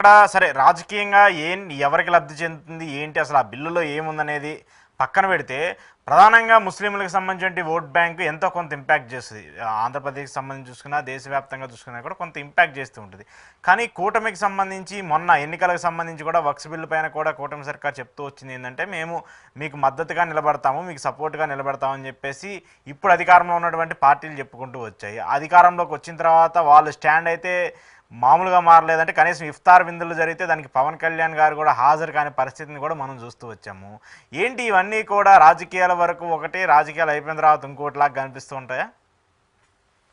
ఇక్కడ సరే రాజకీయంగా ఎవరికి లబ్ధి చెందుతుంది ఏంటి అసలు ఆ బిల్లులో ఏముందనేది పక్కన పెడితే ప్రధానంగా ముస్లింలకు సంబంధించిన ఓట్ బ్యాంకు ఎంతో కొంత ఇంపాక్ట్ చేస్తుంది. ఆంధ్రప్రదేశ్కి సంబంధించి చూసుకున్నా దేశవ్యాప్తంగా చూసుకున్నా కూడా కొంత ఇంపాక్ట్ చేస్తూ ఉంటుంది. కానీ కూటమికి సంబంధించి మొన్న ఎన్నికలకు సంబంధించి కూడా వక్స్ బిల్లు పైన కూడా కూటమి సర్కార్ చెప్తూ వచ్చింది ఏంటంటే మేము మీకు మద్దతుగా నిలబడతాము, మీకు సపోర్ట్గా నిలబడతామని చెప్పేసి ఇప్పుడు అధికారంలో ఉన్నటువంటి పార్టీలు చెప్పుకుంటూ వచ్చాయి. అధికారంలోకి వచ్చిన తర్వాత వాళ్ళు స్టాండ్ అయితే మామూలుగా మారలేదంటే కనీసం ఇఫ్తార్ విందులు జరిగితే దానికి పవన్ కళ్యాణ్ గారు కూడా హాజరు కాని పరిస్థితిని కూడా మనం చూస్తూ వచ్చాము. ఏంటి ఇవన్నీ కూడా రాజకీయాల వరకు ఒకటి, రాజకీయాలు అయిపోయిన తర్వాత ఇంకోటిలాగా కనిపిస్తూ ఉంటాయా?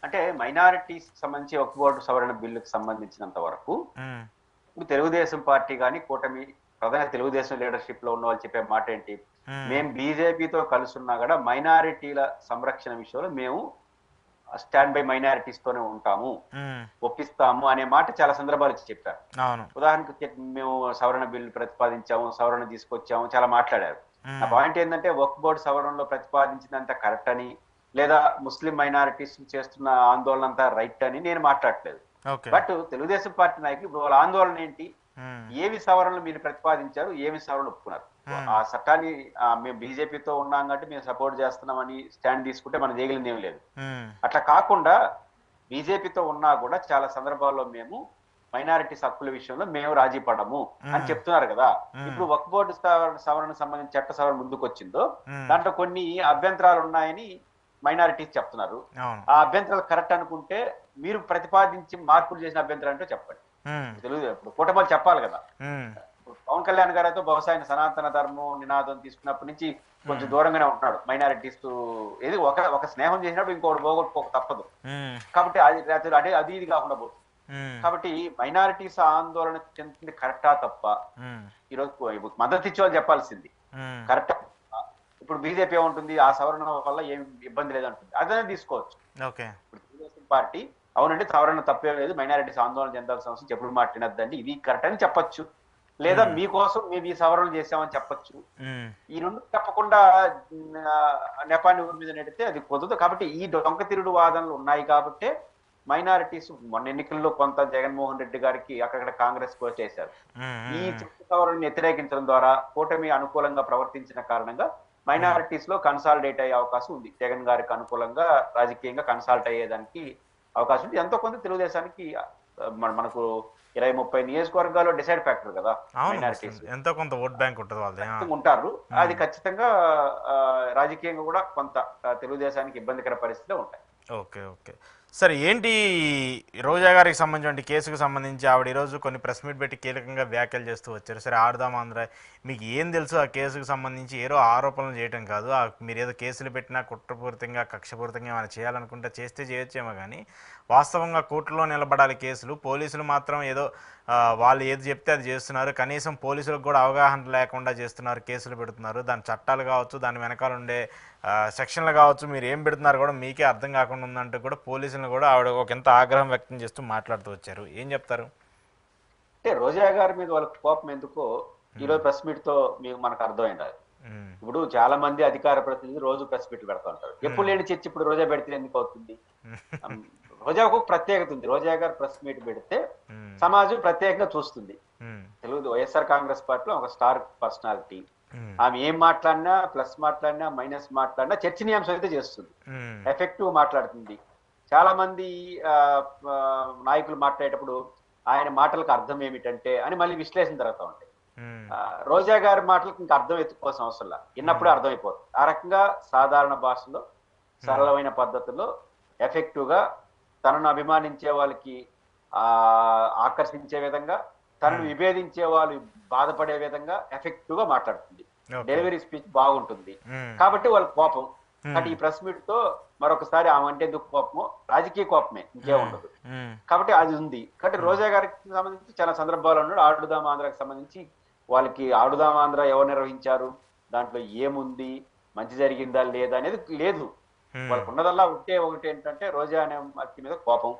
అంటే మైనారిటీస్ సంబంధించి వక్ఫ్ బోర్డు సవరణ బిల్లుకు సంబంధించినంత వరకు ఇప్పుడు తెలుగుదేశం పార్టీ కానీ కూటమి ప్రధాన తెలుగుదేశం లీడర్షిప్ లో ఉన్న వాళ్ళు చెప్పే మాట ఏంటి, మేము బీజేపీతో కలిసి ఉన్నా కూడా మైనారిటీల సంరక్షణ విషయంలో మేము స్టాండ్ బై మైనారిటీస్ తోనే ఉంటాము, ఒప్పిస్తాము అనే మాట చాలా సందర్భాలు చెప్పారు. ఉదాహరణకు మేము సవరణ బిల్లు ప్రతిపాదించాము, సవరణ తీసుకొచ్చాము, చాలా మాట్లాడారు. నా పాయింట్ ఏంటంటే వక్ఫ్ బోర్డు సవరణలో ప్రతిపాదించినంత కరెక్ట్ అని లేదా ముస్లిం మైనారిటీస్ చేస్తున్న ఆందోళన అంతా రైట్ అని నేను మాట్లాడలేదు. బట్ తెలుగుదేశం పార్టీ నాయకులు ఇప్పుడు వాళ్ళ ఆందోళన ఏంటి, ఏవి సవరణలు మీరు ప్రతిపాదించారు, ఏమి సవరణలు ఒప్పుకున్నారు, ఆ చట్టాన్ని మేము బీజేపీతో ఉన్నాం కాబట్టి మేము సపోర్ట్ చేస్తున్నామని స్టాండ్ తీసుకుంటే మనం చేయగలిగింది ఏం లేదు. అట్లా కాకుండా బీజేపీతో ఉన్నా కూడా చాలా సందర్భాల్లో మేము మైనారిటీస్ హక్కుల విషయంలో మేము రాజీ పడము అని చెప్తున్నారు కదా. ఇప్పుడు వక్ఫ్ బోర్డు సవరణ సంబంధించి చట్ట సవరణ ముందుకు వచ్చిందో దాంట్లో కొన్ని అభ్యంతరాలు ఉన్నాయని మైనారిటీస్ చెప్తున్నారు. ఆ అభ్యంతరాలు కరెక్ట్ అనుకుంటే మీరు ప్రతిపాదించి మార్పులు చేసిన అభ్యంతరాలు అంటే చెప్పండి. తెలుగు కూటమిలు చెప్పాలి కదా. పవన్ కళ్యాణ్ గారితో బహుశా ఆయన సనాతన ధర్మం నినాదం తీసుకున్నప్పటి నుంచి కొంచెం దూరంగానే ఉంటున్నాడు మైనారిటీస్. ఏది ఒక స్నేహం చేసినప్పుడు ఇంకోటి పోగొట్టుకోక తప్పదు కాబట్టి అది ఇది కాకుండా పోతుంది. కాబట్టి మైనారిటీస్ ఆందోళన చెందుతుంది కరెక్టా తప్ప ఈరోజు మద్దతు ఇచ్చే వాళ్ళు చెప్పాల్సింది కరెక్టా. ఇప్పుడు బీజేపీ ఏముంటుంది, ఆ సవరణ వల్ల ఏం ఇబ్బంది లేదంటుంది, అదనే తీసుకోవచ్చు. ఇప్పుడు తెలుగుదేశం పార్టీ అవునండి సవరణ తప్పే లేదు, మైనారిటీస్ ఆందోళన చెందాల్సిన అవసరం ఎప్పుడు మాట్లాడద్దండి, ఇది కరెక్ట్ అని చెప్పొచ్చు. లేదా మీకోసం మేము ఈ సవరణలు చేసామని చెప్పొచ్చు. ఈ రెండు తప్పకుండా నెపాన్ని ఊరి మీద నెడితే అది కుదరదు. కాబట్టి ఈ డొంక తిరుడు వాదనలు ఉన్నాయి కాబట్టి మైనారిటీస్ మొన్న ఎన్నికల్లో కొంత జగన్మోహన్ రెడ్డి గారికి అక్కడ కాంగ్రెస్ చేశారు. ఈ చట్ట సవరణను వ్యతిరేకించడం ద్వారా కూటమి అనుకూలంగా ప్రవర్తించిన కారణంగా మైనారిటీస్ లో కన్సాలిడేట్ అయ్యే అవకాశం ఉంది. జగన్ గారికి అనుకూలంగా రాజకీయంగా కన్సాల్ట్ అయ్యేదానికి అవకాశం ఉంది. ఎంతో కొంత తెలుగుదేశానికి మనకు 20-30 నియోజకవర్గాల్లో డిసైడ్ ఫ్యాక్టర్ కదా మైనారిటీస్, ఎంతో కొంత ఓట్ బ్యాంక్ ఉంటుంది ఉంటారు. అది ఖచ్చితంగా రాజకీయంగా కూడా కొంత తెలుగుదేశానికి ఇబ్బందికర పరిస్థితులు ఉంటాయి. ఓకే ఓకే సరే, ఏంటి రోజా గారికి సంబంధించిన కేసుకు సంబంధించి ఆవిడ ఈరోజు కొన్ని ప్రెస్ మీట్ పెట్టి కీలకంగా వ్యాఖ్యలు చేస్తూ వచ్చారు. సరే ఆడదాం ఆంధ్ర, మీకు ఏం తెలుసు ఆ కేసుకు సంబంధించి? ఏదో ఆరోపణలు చేయటం కాదు, మీరు ఏదో కేసులు పెట్టినా కుట్రపూరితంగా కక్షపూరితంగా ఏమైనా చేయాలనుకుంటే చేస్తే చేయొచ్చేమో, కానీ వాస్తవంగా కోర్టులో నిలబడాలి కేసులు. పోలీసులు మాత్రం ఏదో వాళ్ళు ఏది చెప్తే అది చేస్తున్నారు, కనీసం పోలీసులకు కూడా అవగాహన లేకుండా చేస్తున్నారు, కేసులు పెడుతున్నారు. దాని చట్టాలు కావచ్చు, దాని వెనకాల ఉండే సెక్షన్లు కావచ్చు, మీరు ఏం పెడుతున్నారు కూడా మీకే అర్థం కాకుండా ఉందంటూ కూడా పోలీసులను కూడా ఆవిడ ఒక ఎంత ఆగ్రహం వ్యక్తం చేస్తూ మాట్లాడుతూ వచ్చారు. ఏం చెప్తారు? అంటే రోజా గారి మీద వాళ్ళకి కోపం ఎందుకో ఈరోజు ప్రెస్ మీట్ తో మనకు అర్థమైంది. ఇప్పుడు చాలా మంది అధికార ప్రతినిధులు రోజు ప్రెస్ మీట్లు పెడతా ఉంటారు. ఎప్పుడు లేని చర్చ ఇప్పుడు రోజా పెడితే ఎందుకు అవుతుంది? రోజాకు ప్రత్యేకత ఉంది. రోజా గారు ప్రెస్ మీట్ పెడితే సమాజం ప్రత్యేకంగా చూస్తుంది. తెలుగు వైఎస్ఆర్ కాంగ్రెస్ పార్టీలో ఒక స్టార్ పర్సనాలిటీ. ఆమె ఏం మాట్లాడినా, ప్లస్ మాట్లాడినా, మైనస్ మాట్లాడినా చర్చనీయాంశం అయితే చేస్తుంది, ఎఫెక్టివ్ మాట్లాడుతుంది. చాలా మంది నాయకులు మాట్లాడేటప్పుడు ఆయన మాటలకు అర్థం ఏమిటంటే అని మళ్ళీ విశ్లేషణ జరుగుతూ ఉంటాయి. రోజా గారి మాటలకు ఇంకా అర్థం ఎత్తుకోవాల్సిన అవసరం విన్నప్పుడే అర్థమైపోతుంది. ఆ రకంగా సాధారణ భాషలో సరళమైన పద్ధతిలో ఎఫెక్టివ్ గా తనను అభిమానించే వాళ్ళకి ఆకర్షించే విధంగా, తనను విభేదించే వాళ్ళు బాధపడే విధంగా ఎఫెక్టివ్ గా మాట్లాడుతుంది. డెలివరీ స్పీచ్ బాగుంటుంది. కాబట్టి వాళ్ళ కోపం. కాబట్టి ఈ ప్రెస్ మీట్ తో మరొకసారి ఆమె అంటే ఎందుకు కోపమో, రాజకీయ కోపమే, ఇంకేముండదు. కాబట్టి అది ఉంది. కాబట్టి రోజా గారికి సంబంధించి చాలా సందర్భాలు ఉన్నాడు. ఆడుదాం ఆంధ్రాకి సంబంధించి వాళ్ళకి ఆడుదాం ఆంధ్ర ఎవరు నిర్వహించారు, దాంట్లో ఏముంది, మంచి జరిగిందా లేదా అనేది లేదు. వాళ్ళకు ఉన్నదల్లా ఒకటి ఏంటంటే రోజా అనే వ్యక్తి మీద కోపం.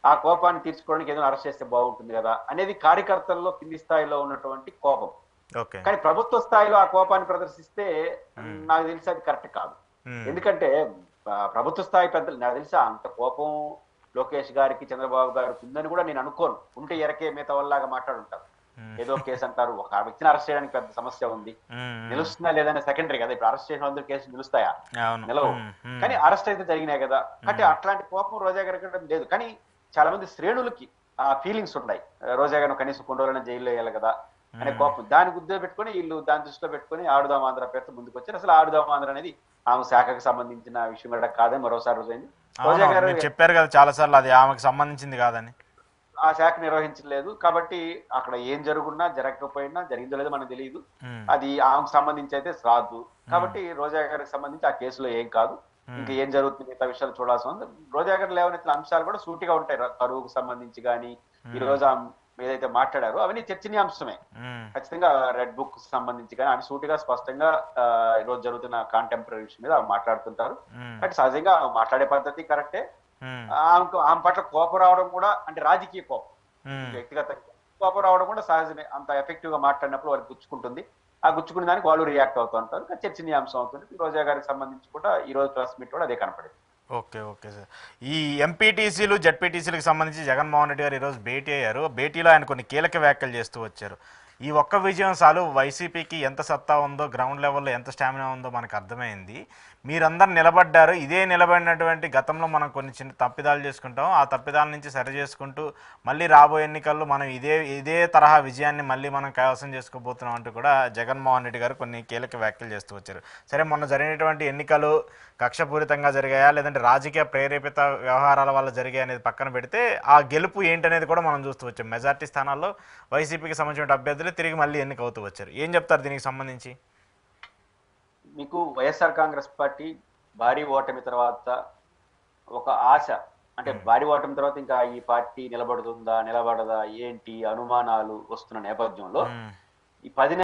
ఆ కోపాన్ని తీర్చుకోవడానికి ఏదైనా అరెస్ట్ చేస్తే బాగుంటుంది కదా అనేది కార్యకర్తల్లో కింది స్థాయిలో ఉన్నటువంటి కోపం. కానీ ప్రభుత్వ స్థాయిలో ఆ కోపాన్ని ప్రదర్శిస్తే నాకు తెలిసి అది కరెక్ట్ కాదు. ఎందుకంటే ప్రభుత్వ స్థాయి పెద్దలు నాకు తెలిసి అంత కోపం లోకేష్ గారికి చంద్రబాబు గారికి ఉందని కూడా నేను అనుకోను. ఉంటే ఎరకే మిగతా వాళ్ళలాగా మాట్లాడుంటారు. ఏదో కేసు అంటారు, ఒక వ్యక్తిని అరెస్ట్ చేయడానికి పెద్ద సమస్య ఉంది, నిలుస్తుందా లేదనే సెకండరీ కదా. ఇప్పుడు అరెస్ట్ చేసిన అందరూ కేసులు నిలుస్తాయా? నిలవు. కానీ అరెస్ట్ అయితే జరిగినాయి కదా. అంటే అట్లాంటి కోపం రోజా గారికి లేదు. కానీ చాలా మంది శ్రేణులకి ఆ ఫీలింగ్స్ ఉన్నాయి. రోజా గారిని కనీసం కొన్ని రోజులైనా జైల్లో వేయాలి కదా అనే కోపం. దానికి ఉద్యోగం పెట్టుకుని వీళ్ళు దాని దృష్టిలో పెట్టుకుని ఆడుదాం ఆంధ్ర పేరుతో ముందుకు వచ్చారు. అసలు ఆడుదాం ఆంధ్ర అనేది ఆమె శాఖకు సంబంధించిన విషయం కూడా కాదని మరోసారి రుజైంది. రోజా గారు చెప్పారు కదా చాలా సార్లు, అది ఆమెకు సంబంధించింది కాదని. ఆ శాఖ నిర్వహించలేదు కాబట్టి అక్కడ ఏం జరుగున్నా జరగకపోయినా, జరిగిందో లేదో మనకు తెలియదు. అది ఆమెకు సంబంధించి అయితే రాదు. కాబట్టి రోజా గారికి సంబంధించి ఆ కేసులో ఏం కాదు. ఇంకా ఏం జరుగుతుంది మిగతా విషయాలు చూడాల్సి ఉంది. రోజా గారు లేవనెత్తిన అంశాలు కూడా సూటిగా ఉంటాయి. కరువుకు సంబంధించి కానీ ఈ రోజు ఏదైతే మాట్లాడారో అవన్నీ చర్చనీయాంశమే. ఖచ్చితంగా రెడ్ బుక్ సంబంధించి కానీ అని సూటిగా స్పష్టంగా ఈ రోజు జరుగుతున్న కాంటెంపరీ విషయం మీద మాట్లాడుతుంటారు. అంటే సహజంగా మాట్లాడే పద్ధతి కరెక్టే. ఆమె పట్ల కోపం రావడం కూడా అంటే రాజకీయ కోపం, వ్యక్తిగత కోపం రావడం కూడా సహజమే. అంత ఎఫెక్టివ్ గా మాట్లాడినప్పుడు వారికి గుచ్చుకుంటుంది. ఆ గుచ్చుకునే దానికి వాళ్ళు రియాక్ట్ అవుతూ ఉంటారు. చర్చనీయాంశం అవుతుంది. రోజా గారికి సంబంధించి కూడా ఈ రోజు ప్రెస్ మీట్ కూడా అదే కనపడింది. Okay okay sir. ఈ ఎంపీటీసీలు జడ్పీటీసీలకు సంబంధించి జగన్మోహన్ రెడ్డి గారు ఈరోజు భేటీ అయ్యారు. భేటీలో ఆయన కొన్ని కీలక వ్యాఖ్యలు చేస్తూ వచ్చారు. ఈ ఒక్క విజయం చాలు వైసీపీకి ఎంత సత్తా ఉందో, గ్రౌండ్ లెవెల్లో ఎంత స్టామినా ఉందో మనకు అర్థమైంది. మీరందరూ నిలబడ్డారు. ఇదే నిలబడినటువంటి గతంలో మనం కొన్ని చిన్న తప్పిదాలు చేసుకుంటాం. ఆ తప్పిదాల నుంచి సరి చేసుకుంటూ మళ్ళీ రాబోయే ఎన్నికల్లో మనం ఇదే తరహా విజయాన్ని మళ్ళీ మనం కైవసం చేసుకోబోతున్నాం అంటూ కూడా జగన్మోహన్ రెడ్డి గారు కొన్ని కీలక వ్యాఖ్యలు చేస్తూ వచ్చారు. సరే, మొన్న జరిగినటువంటి ఎన్నికలు కక్షపూరితంగా జరిగాయా లేదంటే రాజకీయ ప్రేరేపిత వ్యవహారాల వల్ల జరిగాయి అనేది పక్కన పెడితే ఆ గెలుపు ఏంటనేది కూడా మనం చూస్తూ వచ్చాం. మెజార్టీ స్థానాల్లో వైసీపీకి సంబంధించిన అభ్యర్థులు తిరిగి మళ్ళీ ఎన్నికవుతూ వచ్చారు. ఏం చెప్తారు దీనికి సంబంధించి? మీకు వైఎస్ఆర్ కాంగ్రెస్ పార్టీ భారీ ఓటమి తర్వాత ఒక ఆశ, అంటే భారీ ఓటమి తర్వాత ఇంకా ఈ పార్టీ నిలబడుతుందా నిలబడదా ఏంటి అనుమానాలు వస్తున్న నేపథ్యంలో ఈ 10